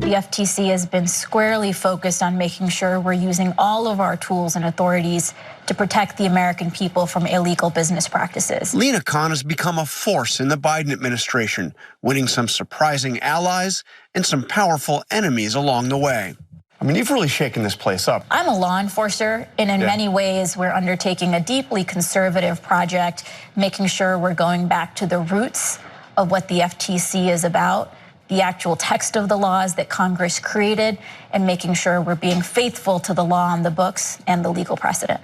The FTC has been squarely focused on making sure we're using all of our tools and authorities to protect the American people from illegal business practices. Lina Khan has become a force in the Biden administration, winning some surprising allies and some powerful enemies along the way. I mean, you've really shaken this place up. I'm a law enforcer, and in many ways, we're undertaking a deeply conservative project, making sure we're going back to the roots of what the FTC is about, the actual text of the laws that Congress created, and making sure we're being faithful to the law on the books and the legal precedent.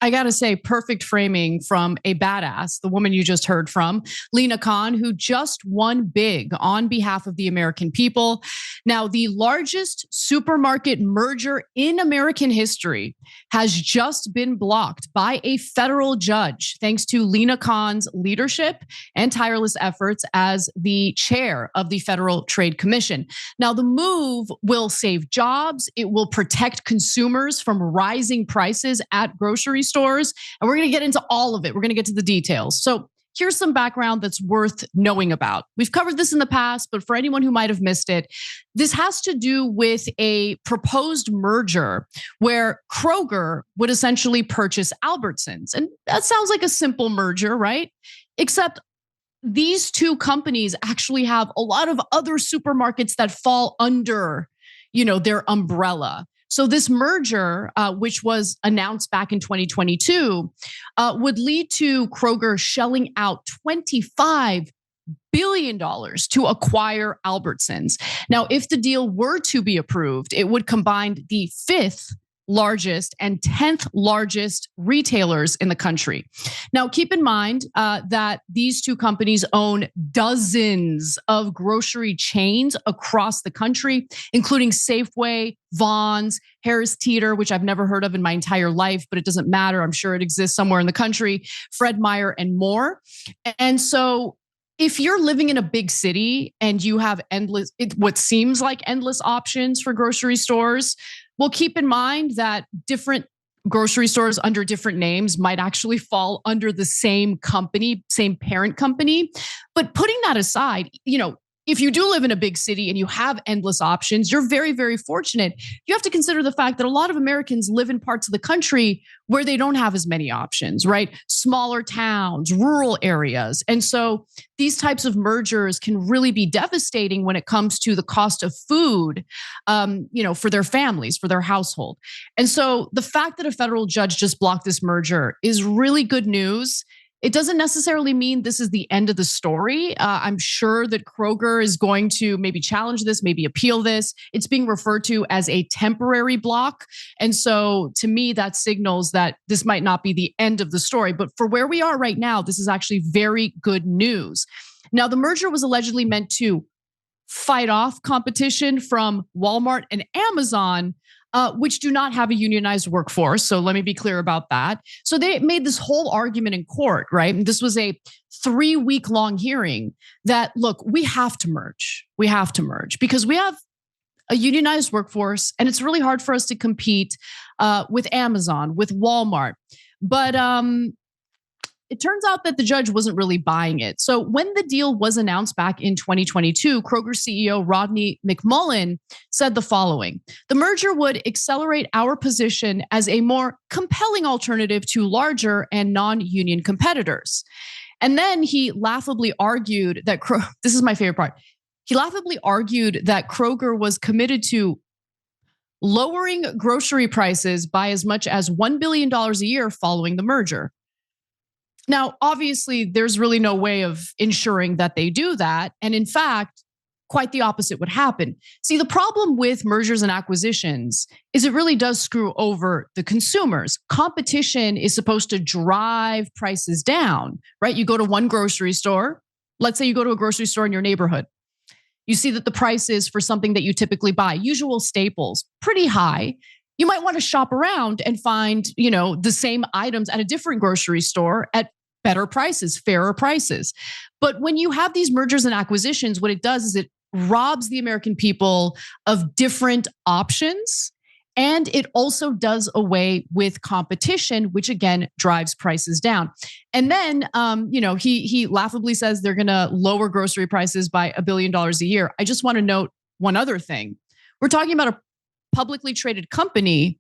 I gotta say, perfect framing from a badass, the woman you just heard from, Lina Khan, who just won big on behalf of the American people. Now, the largest supermarket merger in American history has just been blocked by a federal judge, thanks to Lina Khan's leadership and tireless efforts as the chair of the Federal Trade Commission. Now, the move will save jobs. It will protect consumers from rising prices at grocery stores. And we're going to get into all of it. We're going to get to the details. So here's some background that's worth knowing about. We've covered this in the past, but for anyone who might have missed it, this has to do with a proposed merger where Kroger would essentially purchase Albertsons. And that sounds like a simple merger, right? Except these two companies actually have a lot of other supermarkets that fall under, their umbrella. So this merger, which was announced back in 2022, would lead to Kroger shelling out $25 billion to acquire Albertsons. Now, if the deal were to be approved, it would combine the fifth largest and 10th largest retailers in the country. Now, keep in mind that these two companies own dozens of grocery chains across the country, including Safeway, Vons, Harris Teeter, which I've never heard of in my entire life, but it doesn't matter. I'm sure it exists somewhere in the country, Fred Meyer, and more. And so if you're living in a big city and you have what seems like endless options for grocery stores, well, keep in mind that different grocery stores under different names might actually fall under the same company, same parent company. But putting that aside, if you do live in a big city and you have endless options, you're very, very fortunate. You have to consider the fact that a lot of Americans live in parts of the country where they don't have as many options, right? Smaller towns, rural areas. And so these types of mergers can really be devastating when it comes to the cost of food, for their families, for their household. And so the fact that a federal judge just blocked this merger is really good news. It doesn't necessarily mean this is the end of the story. I'm sure that Kroger is going to maybe challenge this, maybe appeal this. It's being referred to as a temporary block. And so to me, that signals that this might not be the end of the story. But for where we are right now, this is actually very good news. Now, the merger was allegedly meant to fight off competition from Walmart and Amazon, which do not have a unionized workforce. So let me be clear about that. So they made this whole argument in court, right? And this was a 3-week-long hearing that, look, we have to merge. We have to merge because we have a unionized workforce and it's really hard for us to compete with Amazon, with Walmart. But it turns out that the judge wasn't really buying it. So when the deal was announced back in 2022, Kroger CEO Rodney McMullen said the following: the merger would accelerate our position as a more compelling alternative to larger and non-union competitors. And then he laughably argued that, this is my favorite part. He laughably argued that Kroger was committed to lowering grocery prices by as much as $1 billion a year following the merger. Now, obviously, there's really no way of ensuring that they do that. And in fact, quite the opposite would happen. See, the problem with mergers and acquisitions is it really does screw over the consumers. Competition is supposed to drive prices down, right? You go to one grocery store. Let's say you go to a grocery store in your neighborhood. You see that the prices for something that you typically buy, usual staples, pretty high. You might want to shop around and find, the same items at a different grocery store at better prices, fairer prices. But when you have these mergers and acquisitions, what it does is it robs the American people of different options. And it also does away with competition, which again drives prices down. And then, he laughably says they're going to lower grocery prices by $1 billion a year. I just want to note one other thing. We're talking about a publicly traded company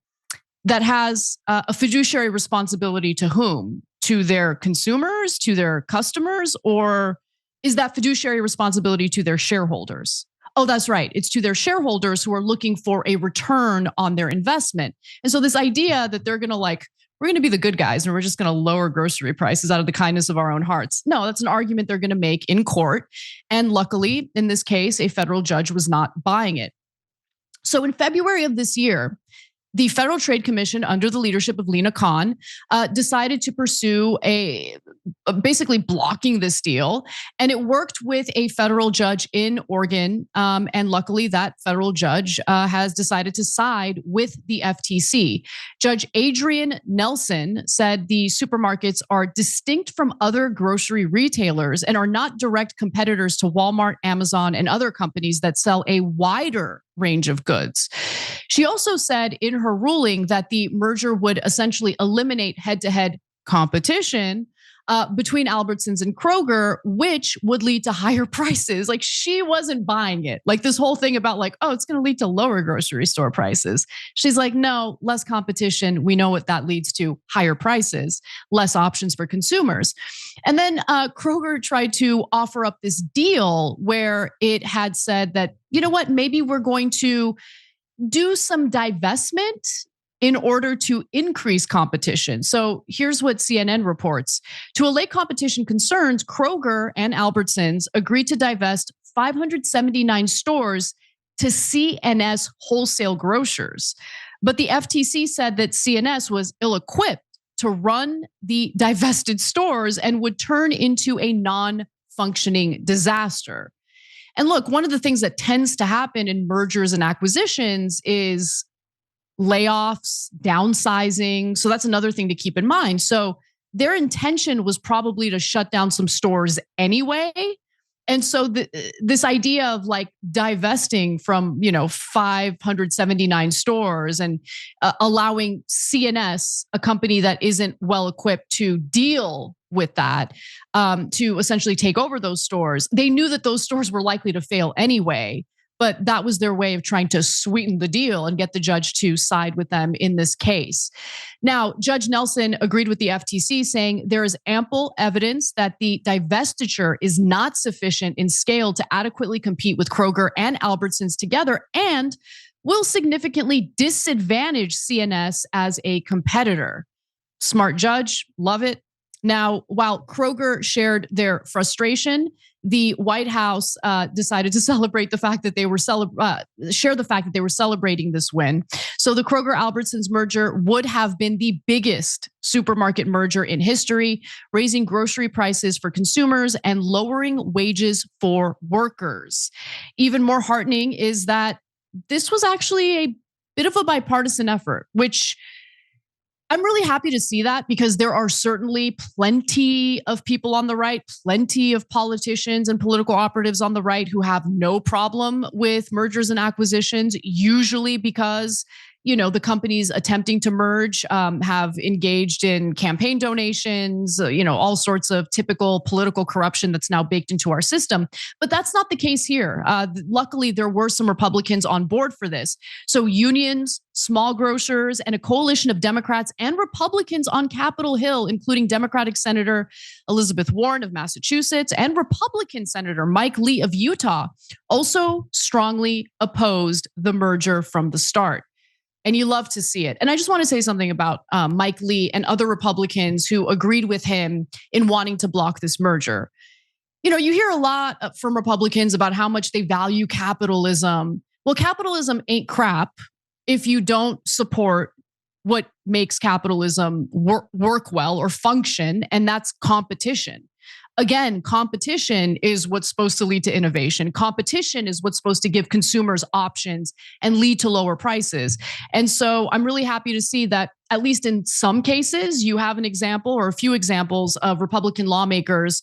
that has a fiduciary responsibility to whom? To their consumers, to their customers, or is that fiduciary responsibility to their shareholders? Oh, that's right. It's to their shareholders who are looking for a return on their investment. And so this idea that they're going to we're going to be the good guys and we're just going to lower grocery prices out of the kindness of our own hearts. No, that's an argument they're going to make in court. And luckily, in this case, a federal judge was not buying it. So in February of this year, the Federal Trade Commission, under the leadership of Lina Khan, decided to pursue basically blocking this deal. And it worked with a federal judge in Oregon. And luckily, that federal judge has decided to side with the FTC. Judge Adrian Nelson said the supermarkets are distinct from other grocery retailers and are not direct competitors to Walmart, Amazon, and other companies that sell a wider range of goods. She also said in her ruling that the merger would essentially eliminate head-to-head competition between Albertsons and Kroger, which would lead to higher prices. Like, she wasn't buying it. Like, this whole thing about it's going to lead to lower grocery store prices. She's like, no, less competition. We know what that leads to: higher prices, less options for consumers. And then Kroger tried to offer up this deal where it had said that, you know what, maybe we're going to do some divestment in order to increase competition. So here's what CNN reports. To allay competition concerns, Kroger and Albertsons agreed to divest 579 stores to CNS wholesale grocers. But the FTC said that CNS was ill-equipped to run the divested stores and would turn into a non-functioning disaster. And look, one of the things that tends to happen in mergers and acquisitions is layoffs, downsizing. So that's another thing to keep in mind. So their intention was probably to shut down some stores anyway. And so this idea of divesting from 579 stores and allowing CNS, a company that isn't well equipped to deal with that, to essentially take over those stores. They knew that those stores were likely to fail anyway, but that was their way of trying to sweeten the deal and get the judge to side with them in this case. Now, Judge Nelson agreed with the FTC, saying there is ample evidence that the divestiture is not sufficient in scale to adequately compete with Kroger and Albertsons together, and will significantly disadvantage CNS as a competitor. Smart judge, love it. Now, while Kroger shared their frustration, the White House decided to celebrate the fact that they were share the fact that they were celebrating this win. So the Kroger-Albertsons merger would have been the biggest supermarket merger in history, raising grocery prices for consumers and lowering wages for workers. Even more heartening is that this was actually a bit of a bipartisan effort, which I'm really happy to see that, because there are certainly plenty of people on the right, plenty of politicians and political operatives on the right who have no problem with mergers and acquisitions, usually because the companies attempting to merge have engaged in campaign donations, all sorts of typical political corruption that's now baked into our system. But that's not the case here. Luckily, there were some Republicans on board for this. So unions, small grocers, and a coalition of Democrats and Republicans on Capitol Hill, including Democratic Senator Elizabeth Warren of Massachusetts and Republican Senator Mike Lee of Utah, also strongly opposed the merger from the start. And you love to see it. And I just want to say something about Mike Lee and other Republicans who agreed with him in wanting to block this merger. You hear a lot from Republicans about how much they value capitalism. Well, capitalism ain't crap if you don't support what makes capitalism work well or function, and that's competition. Again, competition is what's supposed to lead to innovation. Competition is what's supposed to give consumers options and lead to lower prices. And so I'm really happy to see that, at least in some cases, you have an example or a few examples of Republican lawmakers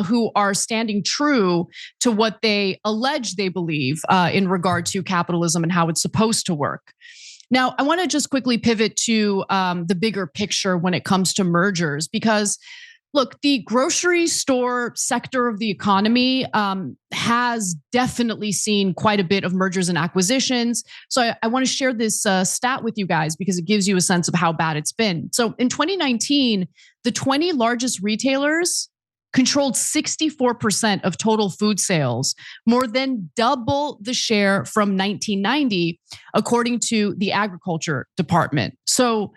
who are standing true to what they allege they believe in regard to capitalism and how it's supposed to work. Now, I want to just quickly pivot to the bigger picture when it comes to mergers, because look, the grocery store sector of the economy has definitely seen quite a bit of mergers and acquisitions. So I want to share this stat with you guys because it gives you a sense of how bad it's been. So in 2019, the 20 largest retailers controlled 64% of total food sales, more than double the share from 1990, according to the Agriculture Department. So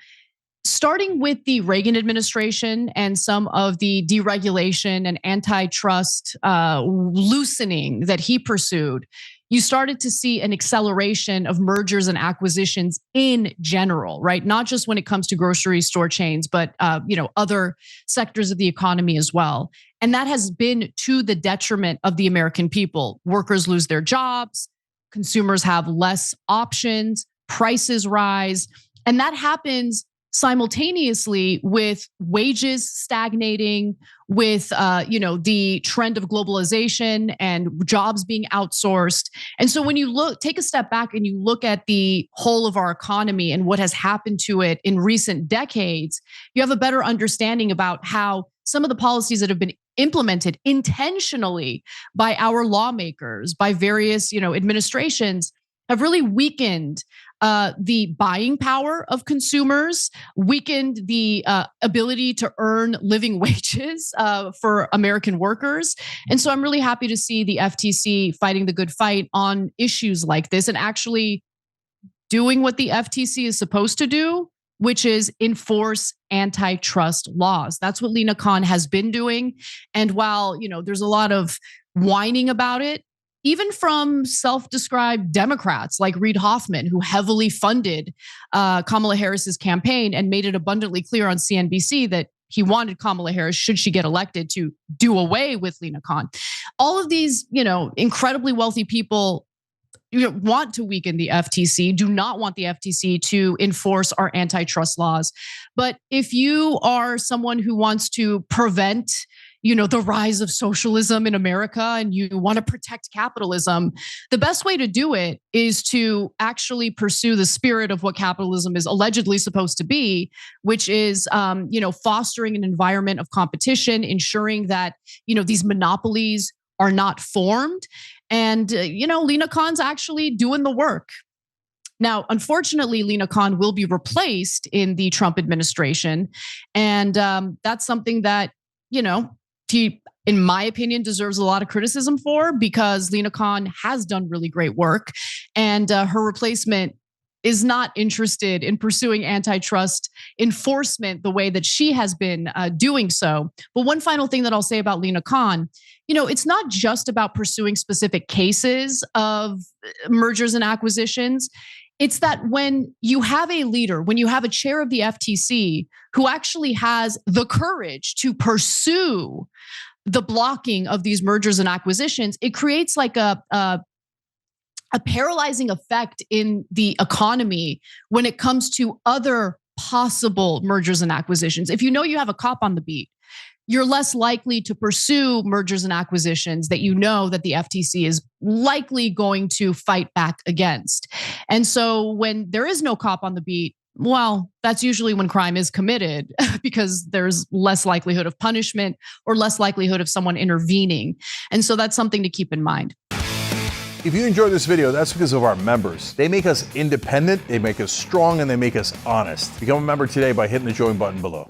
starting with the Reagan administration and some of the deregulation and antitrust loosening that he pursued, you started to see an acceleration of mergers and acquisitions in general, right? Not just when it comes to grocery store chains, but other sectors of the economy as well. And that has been to the detriment of the American people. Workers lose their jobs, consumers have less options, prices rise, and that happens simultaneously with wages stagnating, with the trend of globalization and jobs being outsourced. And so when you take a step back and you look at the whole of our economy and what has happened to it in recent decades, you have a better understanding about how some of the policies that have been implemented intentionally by our lawmakers, by various administrations, have really weakened the buying power of consumers, weakened the ability to earn living wages for American workers. And so I'm really happy to see the FTC fighting the good fight on issues like this and actually doing what the FTC is supposed to do, which is enforce antitrust laws. That's what Lina Khan has been doing. And while, there's a lot of whining about it, even from self-described Democrats like Reid Hoffman, who heavily funded Kamala Harris's campaign and made it abundantly clear on CNBC that he wanted Kamala Harris, should she get elected, to do away with Lina Khan. All of these, incredibly wealthy people want to weaken the FTC, do not want the FTC to enforce our antitrust laws. But if you are someone who wants to prevent the rise of socialism in America and you want to protect capitalism, the best way to do it is to actually pursue the spirit of what capitalism is allegedly supposed to be, which is, fostering an environment of competition, ensuring that, these monopolies are not formed. And, Lina Khan's actually doing the work. Now, unfortunately, Lina Khan will be replaced in the Trump administration. And that's something that, he, in my opinion, deserves a lot of criticism for, because Lina Khan has done really great work, and her replacement is not interested in pursuing antitrust enforcement the way that she has been doing so. But one final thing that I'll say about Lina Khan, it's not just about pursuing specific cases of mergers and acquisitions. It's that when you have a leader, when you have a chair of the FTC who actually has the courage to pursue the blocking of these mergers and acquisitions, it creates like a paralyzing effect in the economy when it comes to other possible mergers and acquisitions. If you have a cop on the beat, you're less likely to pursue mergers and acquisitions that that the FTC is likely going to fight back against. And so when there is no cop on the beat, well, that's usually when crime is committed because there's less likelihood of punishment or less likelihood of someone intervening. And so that's something to keep in mind. If you enjoyed this video, that's because of our members. They make us independent, they make us strong, and they make us honest. Become a member today by hitting the join button below.